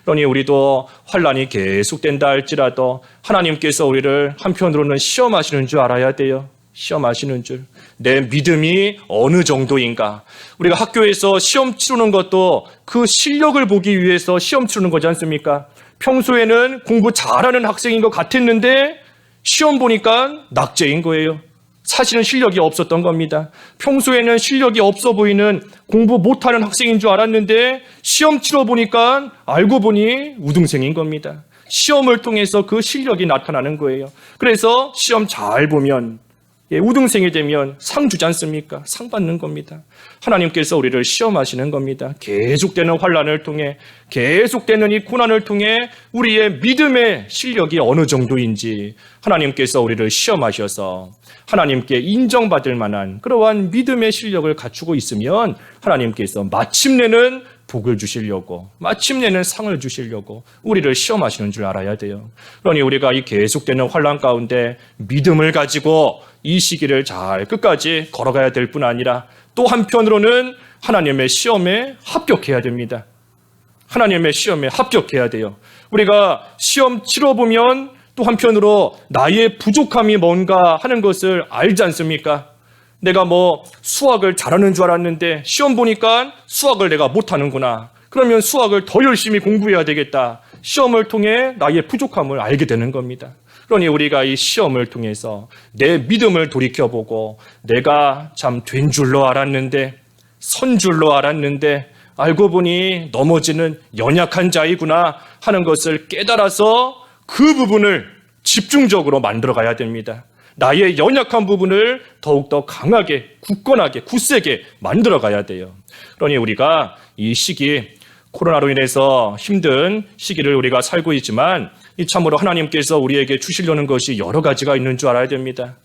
그러니 우리도 환란이 계속된다 할지라도 하나님께서 우리를 한편으로는 시험하시는 줄 알아야 돼요. 시험하시는 줄. 내 믿음이 어느 정도인가. 우리가 학교에서 시험 치르는 것도 그 실력을 보기 위해서 시험 치르는 거지 않습니까? 평소에는 공부 잘하는 학생인 것 같았는데 시험 보니까 낙제인 거예요. 사실은 실력이 없었던 겁니다. 평소에는 실력이 없어 보이는 공부 못하는 학생인 줄 알았는데 시험 치러 보니까 알고 보니 우등생인 겁니다. 시험을 통해서 그 실력이 나타나는 거예요. 그래서 시험 잘 보면 우등생이 되면 상 주지 않습니까? 상 받는 겁니다. 하나님께서 우리를 시험하시는 겁니다. 계속되는 환란을 통해 계속되는 이 고난을 통해 우리의 믿음의 실력이 어느 정도인지 하나님께서 우리를 시험하셔서 하나님께 인정받을 만한 그러한 믿음의 실력을 갖추고 있으면 하나님께서 마침내는 복을 주시려고 마침내는 상을 주시려고 우리를 시험하시는 줄 알아야 돼요. 그러니 우리가 이 계속되는 환란 가운데 믿음을 가지고 이 시기를 잘 끝까지 걸어가야 될 뿐 아니라 또 한편으로는 하나님의 시험에 합격해야 됩니다. 하나님의 시험에 합격해야 돼요. 우리가 시험 치러보면 또 한편으로 나의 부족함이 뭔가 하는 것을 알지 않습니까? 내가 뭐 수학을 잘하는 줄 알았는데 시험 보니까 수학을 내가 못하는구나. 그러면 수학을 더 열심히 공부해야 되겠다. 시험을 통해 나의 부족함을 알게 되는 겁니다. 그러니 우리가 이 시험을 통해서 내 믿음을 돌이켜보고 내가 참 된 줄로 알았는데, 선 줄로 알았는데 알고 보니 넘어지는 연약한 자이구나 하는 것을 깨달아서 그 부분을 집중적으로 만들어가야 됩니다. 나의 연약한 부분을 더욱더 강하게, 굳건하게, 굳세게 만들어가야 돼요. 그러니 우리가 이 시기, 코로나로 인해서 힘든 시기를 우리가 살고 있지만 이 참으로 하나님께서 우리에게 주시려는 것이 여러 가지가 있는 줄 알아야 됩니다.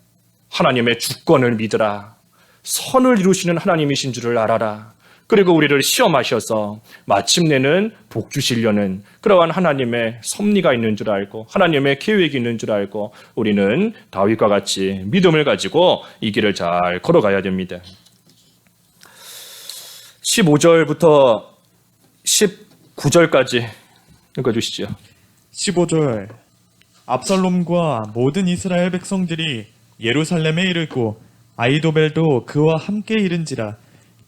하나님의 주권을 믿으라. 선을 이루시는 하나님이신 줄을 알아라. 그리고 우리를 시험하셔서 마침내는 복 주시려는 그러한 하나님의 섭리가 있는 줄 알고 하나님의 계획이 있는 줄 알고 우리는 다윗과 같이 믿음을 가지고 이 길을 잘 걸어가야 됩니다. 15절부터 19절까지 읽어주시죠. 15절 압살롬과 모든 이스라엘 백성들이 예루살렘에 이르고 아히도벨도 그와 함께 이른지라.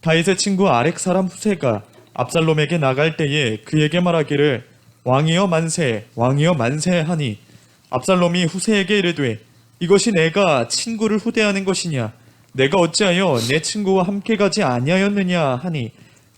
다윗의 친구 아렉 사람 후세가 압살롬에게 나갈 때에 그에게 말하기를 왕이여 만세 왕이여 만세 하니 압살롬이 후세에게 이르되 이것이 내가 친구를 후대하는 것이냐 내가 어찌하여 내 친구와 함께 가지 아니하였느냐 하니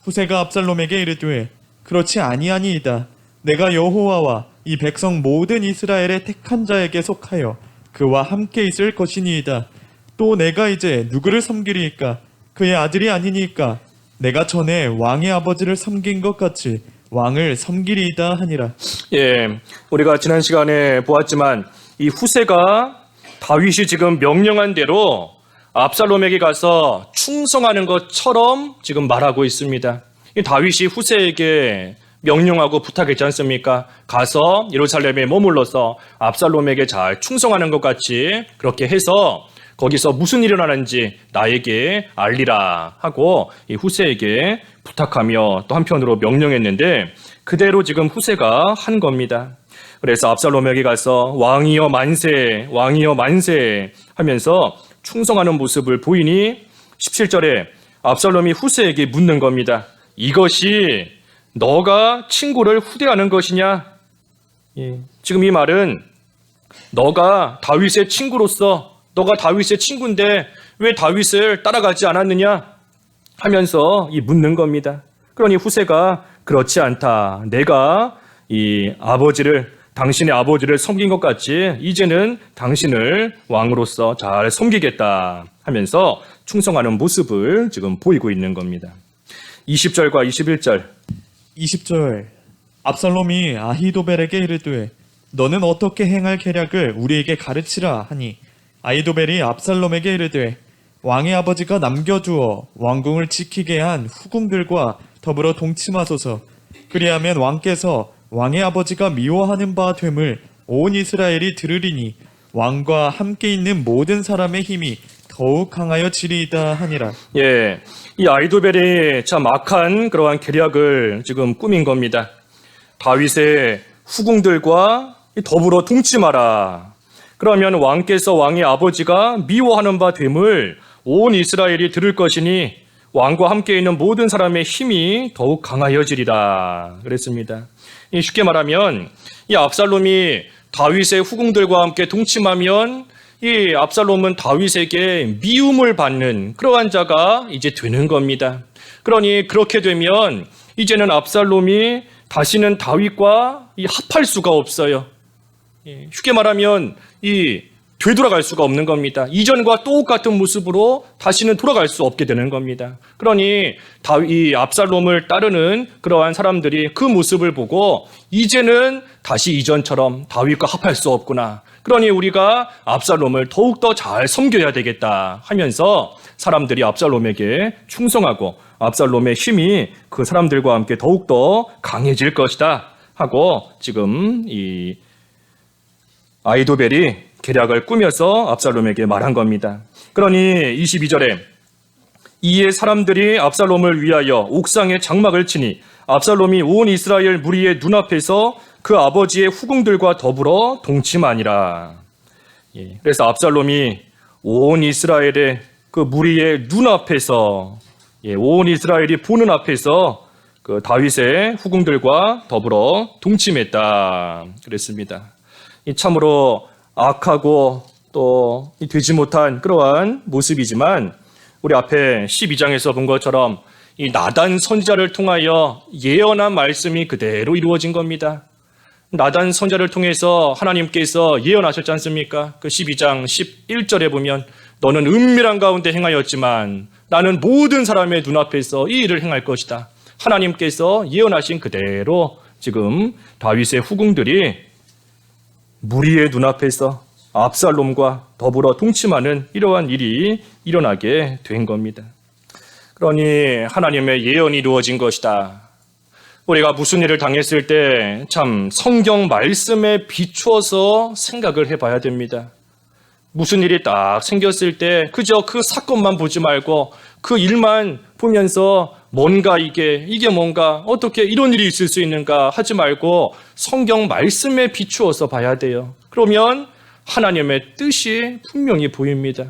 후세가 압살롬에게 이르되 그렇지 아니하니이다. 내가 여호와와 이 백성 모든 이스라엘의 택한 자에게 속하여 그와 함께 있을 것이니이다. 또 내가 이제 누구를 섬기리이까? 그의 아들이 아니니까 내가 전에 왕의 아버지를 섬긴 것 같이 왕을 섬기리이다 하니라. 예, 우리가 지난 시간에 보았지만 이 후세가 다윗이 지금 명령한 대로 압살롬에게 가서 충성하는 것처럼 지금 말하고 있습니다. 이 다윗이 후세에게 명령하고 부탁했지 않습니까? 가서 예루살렘에 머물러서 압살롬에게 잘 충성하는 것 같이 그렇게 해서 거기서 무슨 일이 일어나는지 나에게 알리라 하고 이 후세에게 부탁하며 또 한편으로 명령했는데 그대로 지금 후세가 한 겁니다. 그래서 압살롬에게 가서 왕이여 만세 왕이여 만세 하면서 충성하는 모습을 보이니 17절에 압살롬이 후세에게 묻는 겁니다. 이것이 너가 친구를 후대하는 것이냐? 예. 지금 이 말은 너가 다윗의 친구로서 너가 다윗의 친구인데 왜 다윗을 따라가지 않았느냐 하면서 이 묻는 겁니다. 그러니 후세가 그렇지 않다. 내가 이 당신의 아버지를 섬긴 것 같이 이제는 당신을 왕으로서 잘 섬기겠다 하면서 충성하는 모습을 지금 보이고 있는 겁니다. 20절과 21절 20절 압살롬이 아히도벨에게 이르되 너는 어떻게 행할 계략을 우리에게 가르치라 하니 아히도벨이 압살롬에게 이르되 왕의 아버지가 남겨두어 왕궁을 지키게 한 후궁들과 더불어 동침하소서. 그리하면 왕께서 왕의 아버지가 미워하는 바 됨을 온 이스라엘이 들으리니 왕과 함께 있는 모든 사람의 힘이 더욱 강하여지리이다 하니라. 예, 이 아히도벨이 참 악한 그러한 계략을 지금 꾸민 겁니다. 다윗의 후궁들과 더불어 동침하라. 그러면 왕께서 왕의 아버지가 미워하는 바 됨을 온 이스라엘이 들을 것이니 왕과 함께 있는 모든 사람의 힘이 더욱 강하여지리라 그랬습니다. 쉽게 말하면 이 압살롬이 다윗의 후궁들과 함께 동침하면 이 압살롬은 다윗에게 미움을 받는 그러한 자가 이제 되는 겁니다. 그러니 그렇게 되면 이제는 압살롬이 다시는 다윗과 합할 수가 없어요. 쉽게 말하면 되돌아갈 수가 없는 겁니다. 이전과 똑같은 모습으로 다시는 돌아갈 수 없게 되는 겁니다. 그러니 이 압살롬을 따르는 그러한 사람들이 그 모습을 보고 이제는 다시 이전처럼 다윗과 합할 수 없구나. 그러니 우리가 압살롬을 더욱더 잘 섬겨야 되겠다 하면서 사람들이 압살롬에게 충성하고 압살롬의 힘이 그 사람들과 함께 더욱더 강해질 것이다 하고 지금 이 아히도벨이 계략을 꾸며서 압살롬에게 말한 겁니다. 그러니 22절에 이에 사람들이 압살롬을 위하여 옥상에 장막을 치니 압살롬이 온 이스라엘 무리의 눈앞에서 그 아버지의 후궁들과 더불어 동침하니라. 그래서 압살롬이 온 이스라엘의 그 무리의 눈앞에서 온 이스라엘이 보는 앞에서 그 다윗의 후궁들과 더불어 동침했다 그랬습니다. 이 참으로 악하고 또 되지 못한 그러한 모습이지만 우리 앞에 12장에서 본 것처럼 이 나단 선지자를 통하여 예언한 말씀이 그대로 이루어진 겁니다. 나단 선지자를 통해서 하나님께서 예언하셨지 않습니까? 그 12장 11절에 보면 너는 은밀한 가운데 행하였지만 나는 모든 사람의 눈앞에서 이 일을 행할 것이다. 하나님께서 예언하신 그대로 지금 다윗의 후궁들이 무리의 눈앞에서 압살롬과 더불어 동침하는 이러한 일이 일어나게 된 겁니다. 그러니 하나님의 예언이 이루어진 것이다. 우리가 무슨 일을 당했을 때 참 성경 말씀에 비추어서 생각을 해봐야 됩니다. 무슨 일이 딱 생겼을 때 그저 그 사건만 보지 말고 그 일만 보면서 뭔가 이게 뭔가 어떻게 이런 일이 있을 수 있는가 하지 말고 성경 말씀에 비추어서 봐야 돼요. 그러면 하나님의 뜻이 분명히 보입니다.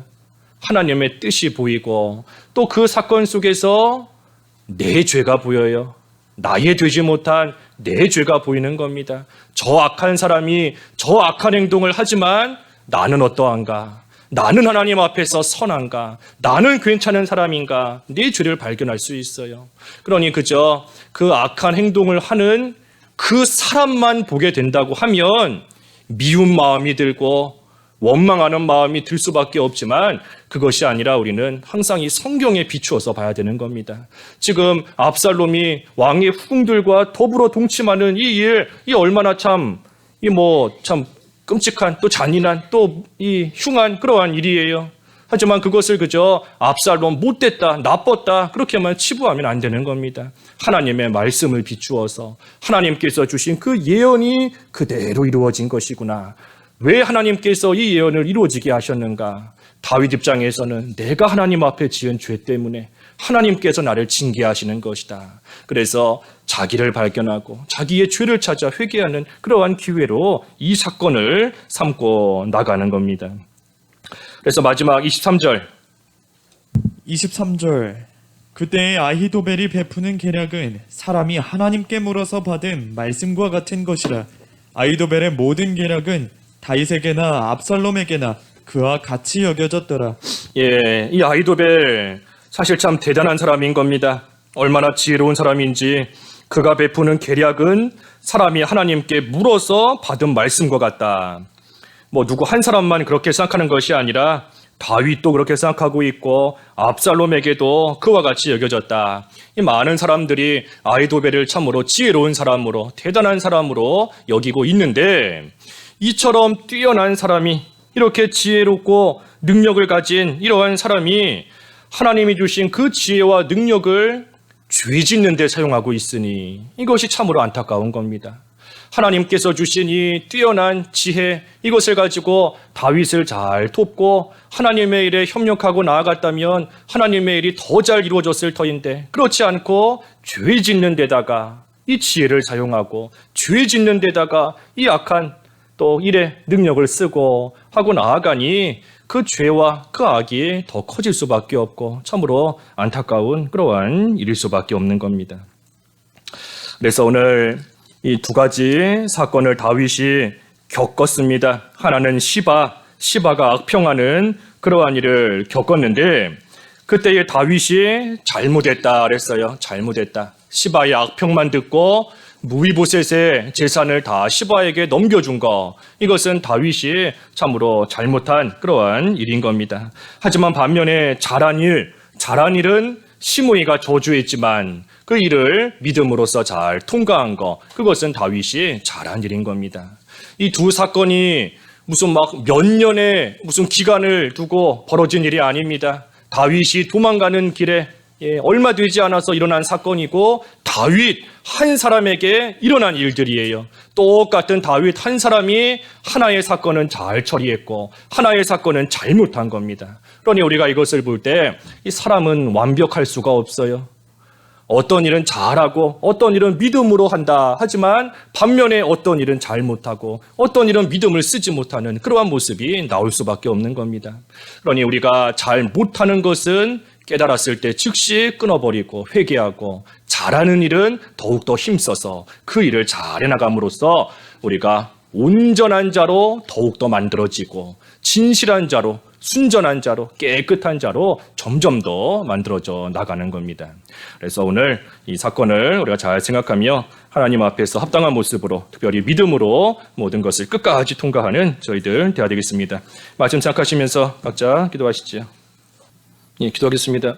하나님의 뜻이 보이고 또 그 사건 속에서 내 죄가 보여요. 나의 되지 못한 내 죄가 보이는 겁니다. 저 악한 사람이 저 악한 행동을 하지만 나는 어떠한가? 나는 하나님 앞에서 선한가? 나는 괜찮은 사람인가? 내 죄를 발견할 수 있어요. 그러니 그저 그 악한 행동을 하는 그 사람만 보게 된다고 하면 미운 마음이 들고 원망하는 마음이 들 수밖에 없지만 그것이 아니라 우리는 항상 이 성경에 비추어서 봐야 되는 겁니다. 지금 압살롬이 왕의 후궁들과 더불어 동침하는 이 일, 이 얼마나 참 끔찍한 또 잔인한 또 이 흉한 그러한 일이에요. 하지만 그것을 그저 압살롬 못됐다, 나빴다 그렇게만 치부하면 안 되는 겁니다. 하나님의 말씀을 비추어서 하나님께서 주신 그 예언이 그대로 이루어진 것이구나. 왜 하나님께서 이 예언을 이루어지게 하셨는가? 다윗 입장에서는 내가 하나님 앞에 지은 죄 때문에 하나님께서 나를 징계하시는 것이다. 그래서 자기를 발견하고 자기의 죄를 찾아 회개하는 그러한 기회로 이 사건을 삼고 나가는 겁니다. 그래서 마지막 23절. 그때의 아히도벨이 베푸는 계략은 사람이 하나님께 물어서 받은 말씀과 같은 것이라. 아히도벨의 모든 계략은 다윗에게나 압살롬에게나 그와 같이 여겨졌더라. 이 아히도벨 사실 참 대단한 사람인 겁니다. 얼마나 지혜로운 사람인지 그가 베푸는 계략은 사람이 하나님께 물어서 받은 말씀과 같다. 누구 한 사람만 그렇게 생각하는 것이 아니라 다윗도 그렇게 생각하고 있고 압살롬에게도 그와 같이 여겨졌다. 이 많은 사람들이 아히도벨을 참으로 지혜로운 사람으로 대단한 사람으로 여기고 있는데 이처럼 뛰어난 사람이 이렇게 지혜롭고 능력을 가진 이러한 사람이 하나님이 주신 그 지혜와 능력을 죄 짓는 데 사용하고 있으니 이것이 참으로 안타까운 겁니다. 하나님께서 주신 이 뛰어난 지혜 이것을 가지고 다윗을 잘 돕고 하나님의 일에 협력하고 나아갔다면 하나님의 일이 더 잘 이루어졌을 터인데 그렇지 않고 죄 짓는 데다가 이 지혜를 사용하고 죄 짓는 데다가 이 악한 또 일에 능력을 쓰고 하고 나아가니 그 죄와 그 악이 더 커질 수밖에 없고 참으로 안타까운 그러한 일일 수밖에 없는 겁니다. 그래서 오늘 이 두 가지 사건을 다윗이 겪었습니다. 하나는 시바가 악평하는 그러한 일을 겪었는데 그때의 다윗이 잘못했다 그랬어요. 잘못했다. 시바의 악평만 듣고 무비보셋의 재산을 다 시바에게 넘겨준 거 이것은 다윗이 참으로 잘못한 그러한 일인 겁니다. 하지만 반면에 잘한 일은 시므이가 저주했지만 그 일을 믿음으로써 잘 통과한 거 그것은 다윗이 잘한 일인 겁니다. 이 두 사건이 무슨 몇 년의 무슨 기간을 두고 벌어진 일이 아닙니다. 다윗이 도망가는 길에 얼마 되지 않아서 일어난 사건이고 다윗 한 사람에게 일어난 일들이에요. 똑같은 다윗 한 사람이 하나의 사건은 잘 처리했고 하나의 사건은 잘못한 겁니다. 그러니 우리가 이것을 볼 때 이 사람은 완벽할 수가 없어요. 어떤 일은 잘하고 어떤 일은 믿음으로 한다. 하지만 반면에 어떤 일은 잘 못하고 어떤 일은 믿음을 쓰지 못하는 그러한 모습이 나올 수밖에 없는 겁니다. 그러니 우리가 잘 못하는 것은 깨달았을 때 즉시 끊어버리고 회개하고 잘하는 일은 더욱더 힘써서 그 일을 잘 해나감으로써 우리가 온전한 자로 더욱더 만들어지고 진실한 자로 순전한 자로 깨끗한 자로 점점 더 만들어져 나가는 겁니다. 그래서 오늘 이 사건을 우리가 잘 생각하며 하나님 앞에서 합당한 모습으로 특별히 믿음으로 모든 것을 끝까지 통과하는 저희들 되어야 되겠습니다. 말씀 생각하시면서 각자 기도하시죠. 예, 기도하겠습니다.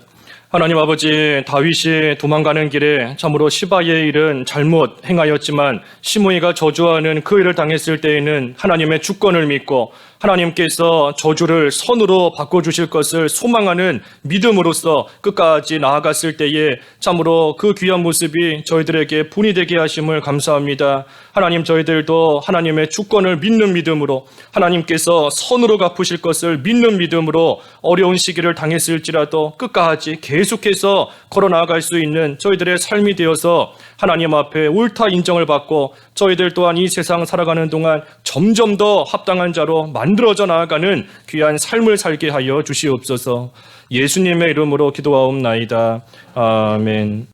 하나님 아버지, 다윗이 도망가는 길에 참으로 시바의 일은 잘못 행하였지만 시므이가 저주하는 그 일을 당했을 때에는 하나님의 주권을 믿고 하나님께서 저주를 선으로 바꿔주실 것을 소망하는 믿음으로써 끝까지 나아갔을 때에 참으로 그 귀한 모습이 저희들에게 본이 되게 하심을 감사합니다. 하나님, 저희들도 하나님의 주권을 믿는 믿음으로 하나님께서 선으로 갚으실 것을 믿는 믿음으로 어려운 시기를 당했을지라도 끝까지 계속해서 걸어나갈 수 있는 저희들의 삶이 되어서 하나님 앞에 옳다 인정을 받고 저희들 또한 이 세상 살아가는 동안 점점 더 합당한 자로 만들어져 나아가는 귀한 삶을 살게 하여 주시옵소서. 예수님의 이름으로 기도하옵나이다. 아멘.